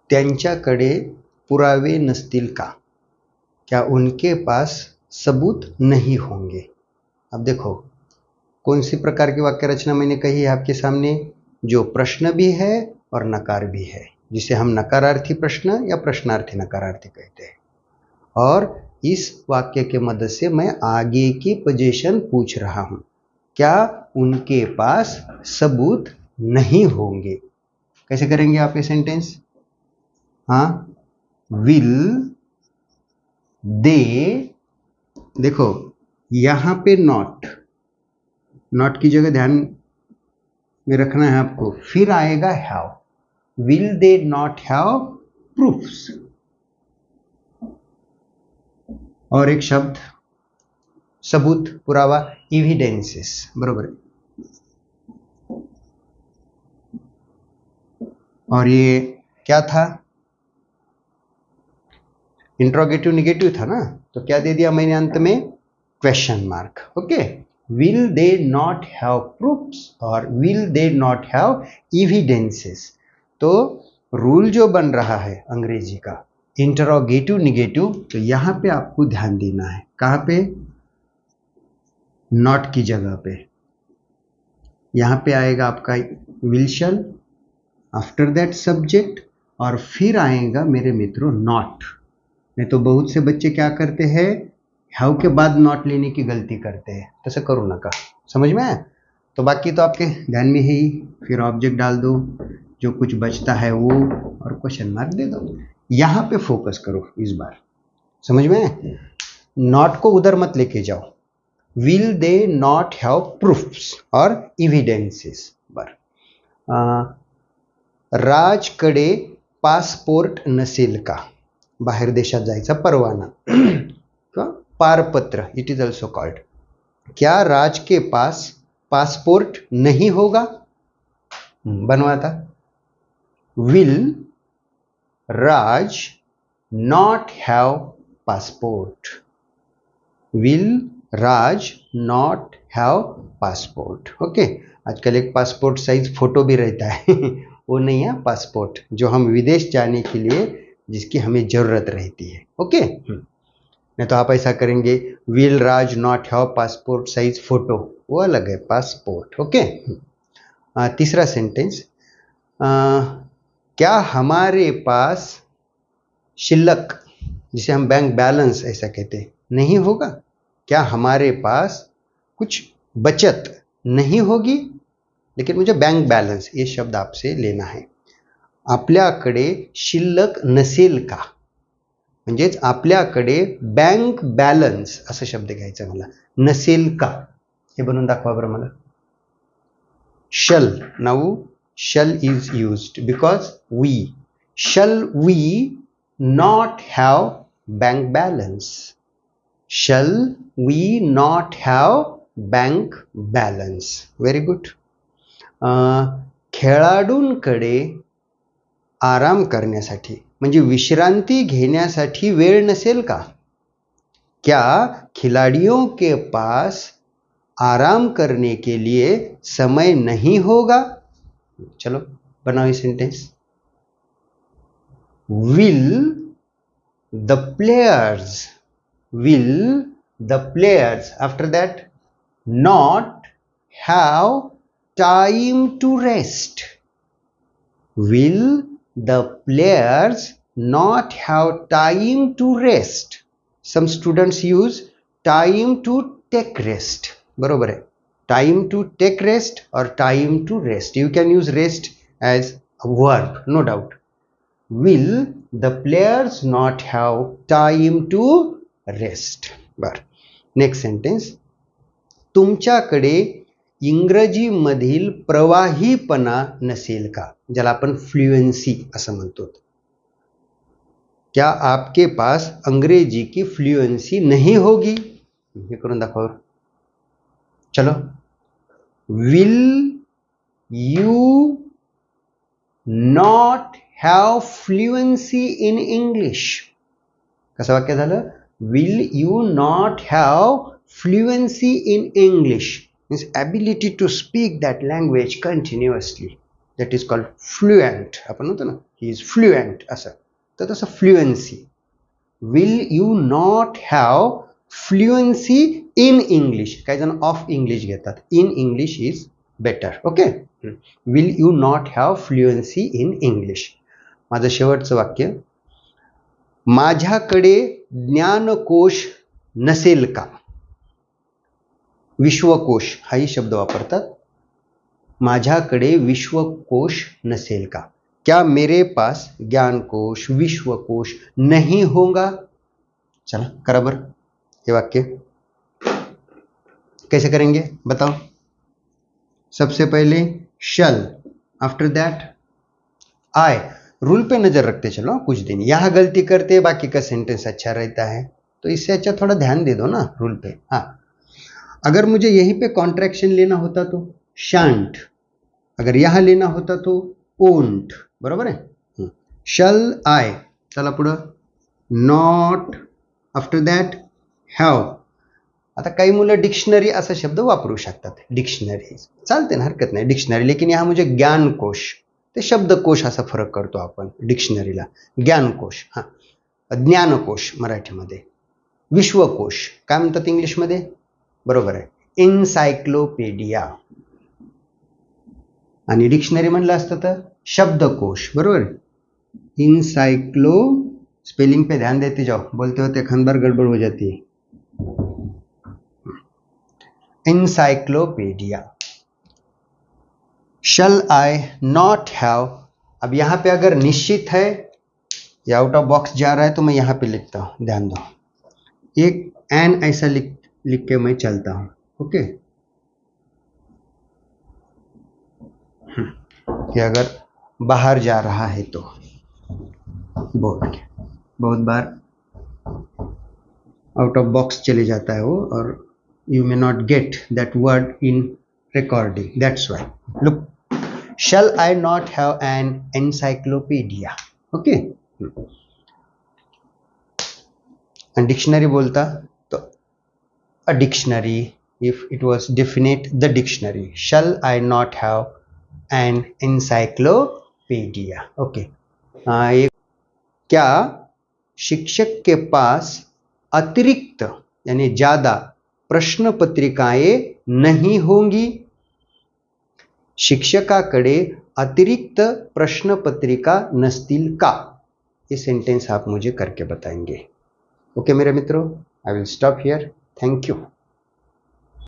त्यांच्याकडे पुरावे नसतील का? क्या उनके पास सबूत नहीं होंगे? अब देखो कौन सी प्रकार की वाक्य रचना मैंने कही है आपके सामने, जो प्रश्न भी है और नकार भी है, जिसे हम नकारार्थी प्रश्न या प्रश्नार्थी नकारार्थी कहते हैं। और इस वाक्य के मदद से मैं आगे की पोजीशन पूछ रहा हूं, क्या उनके पास सबूत नहीं होंगे? कैसे करेंगे आप ये सेंटेंस? हाँ, विल दे, देखो यहां पे नॉट की जगह ध्यान में रखना है आपको, फिर आएगा have. Will they not have proofs, और एक शब्द सबूत, पुरावा, एविडेंसेस, बरोबर है। और ये क्या था? इंट्रोगेटिव निगेटिव था ना, तो क्या दे दिया मैंने अंत में? Question mark. Okay, will they not have proofs और will they not have evidences. तो रूल जो बन रहा है अंग्रेजी का, इंटरोगेटिव निगेटिव, तो यहां पे आपको ध्यान देना है। कहां पे? नॉट की जगह पे। यहां पे आएगा आपका will shell, after that subject, और फिर आएगा मेरे मित्रों नॉट। नहीं तो बहुत से बच्चे क्या करते हैं, हैव के बाद नॉट लेने की गलती करते हैं, तसं करू नका। समझ में आया? तो बाकी तो आपके ध्यान में ही, फिर ऑब्जेक्ट डाल दो, जो कुछ बचता है वो, और क्वेश्चन मार्क दे दो। यहां पे फोकस करो इस बार, समझ में? नॉट को उधर मत लेके जाओ। Will they not have proofs और एविडेंसेस बर। राजकडे पासपोर्ट नसेल का? बाहेर देशात जायचा परवाना किंवा पारपत्र, इट इज ऑल्सो कॉल्ड। क्या राज के पास पासपोर्ट नहीं होगा? बनवा था, will Raj not have passport? Will Raj not have passport. Okay, आजकल एक पासपोर्ट साइज फोटो भी रहता है वो नहीं है पासपोर्ट, जो हम विदेश जाने के लिए जिसकी हमें जरूरत रहती है। ओके, नहीं तो आप ऐसा करेंगे, will Raj not have passport size photo, वो अलग है, पासपोर्ट। ओके, तीसरा सेंटेंस, क्या हमारे पास शिल्लक, जिसे हम बैंक बैलेंस ऐसा कहते हैं, नहीं होगा? क्या हमारे पास कुछ बचत नहीं होगी? लेकिन मुझे बैंक बैलेंस ये शब्द आपसे लेना है। आपल्याकडे शिल्लक नसेल का? म्हणजेच आपल्याकडे बँक बॅलन्स असा शब्द घ्यायचा मला, नसेल का हे बनवून दाखवा बरं मला. शल, now shall is used because we. Shall we not have bank balance? Shall we not have bank balance? Very good. खेळाडूंकडे आराम करण्यासाठी म्हणजे विश्रांती घेण्यासाठी वेळ नसेल का? क्या खिलाड़ियों के पास आराम करने के लिए समय नहीं होगा? चलो बनाओ ये sentence. will the players after that not have time to rest? Will the players not have time to rest? Some students use time to take rest. बरोबर है, time to take rest or time to rest. You can use rest as a verb, no doubt. Will the players not have time to rest? बर. Next sentence, तुमच्याकडे इंग्रजी मधील प्रवाहीपणा नसेल का? ज्याला आपण फ्लुएंसी असं म्हणतो. क्या आपके पास अंग्रेजी की फ्लुएंसी नहीं होगी? हे करून दाखवा. चलो, will you not have fluency in English? कसं वाक्य झालं? will you not have fluency in English means ability to speak that language continuously. That is called fluent. आपण म्हणतो ना ही इज फ्लुएंट असं. तर तसं fluency. Will you not have fluency in English. काही जण ऑफ इंग्लिश घेतात. In English is better. Okay. Will you not have fluency in English. माझं शेवटचं वाक्य, माझ्याकडे ज्ञानकोश नसेल का. विश्वकोश हाही शब्द वापरतात. माझ्याकडे विश्वकोश नसेल का. क्या मेरे पास ज्ञानकोश विश्वकोश नहीं होगा. चला करा बर ये वाक्य. कैसे करेंगे बताओ. सबसे पहले शल, आफ्टर दैट आई. रूल पे नजर रखते चलो कुछ दिन. यहाँ गलती करते बाकी का सेंटेंस अच्छा रहता है, तो इससे अच्छा थोड़ा ध्यान दे दो ना रूल पे. हाँ, अगर मुझे यहीं पे कॉन्ट्रैक्शन लेना होता तो शांट. अगर यहाँ लेना होता तो ओंट. बरोबर आहे. शल आय. चला पुढं. Not, after that have. आता काही मुलं डिक्शनरी असा शब्द वापरू शकतात. डिक्शनरी चालते ना, हरकत नाही डिक्शनरी. लेकिन यहाँ मुझे ज्ञानकोश, ते शब्दकोश असा फरक करतो आपण डिक्शनरीला. ज्ञानकोश. हां, ज्ञानकोश मराठीमध्ये. विश्वकोश काय म्हणतात इंग्लिशमध्ये. बरोबर आहे, एन्सायक्लोपीडिया. आणि डिक्शनरी म्हणलं असतं तर शब्दकोश. बरोबर. इनसाइक्लो, स्पेलिंग पे ध्यान देते जाओ, बोलते होते खंबार गड़बड़ हो जाती है. Encyclopedia. Shall I not have. अब यहाँ पे अगर निश्चित है या आउट ऑफ बॉक्स जा रहा है तो मैं यहाँ पे लिखता हूँ, ध्यान दो. एक एन ऐसा लिख के मैं चलता हूँ. ओके. कि अगर बाहर जा रहा है तो बहुत बार आउट ऑफ बॉक्स चले जाता है वो, और you may not get that word in recording. That's why. Look, shall I not have an encyclopedia. Okay. And dictionary बोलता तो a dictionary. If it was definite the dictionary. Shall I not have an encyclopedia. Okay. क्या शिक्षक के पास अतिरिक्त यानी ज्यादा प्रश्न पत्रिकाएं नहीं होंगी. शिक्षकाकडे अतिरिक्त प्रश्न पत्रिका नसतील का. ये सेंटेंस आप मुझे करके बताएंगे. ओके मेरे मित्रों, I will stop here. Thank you.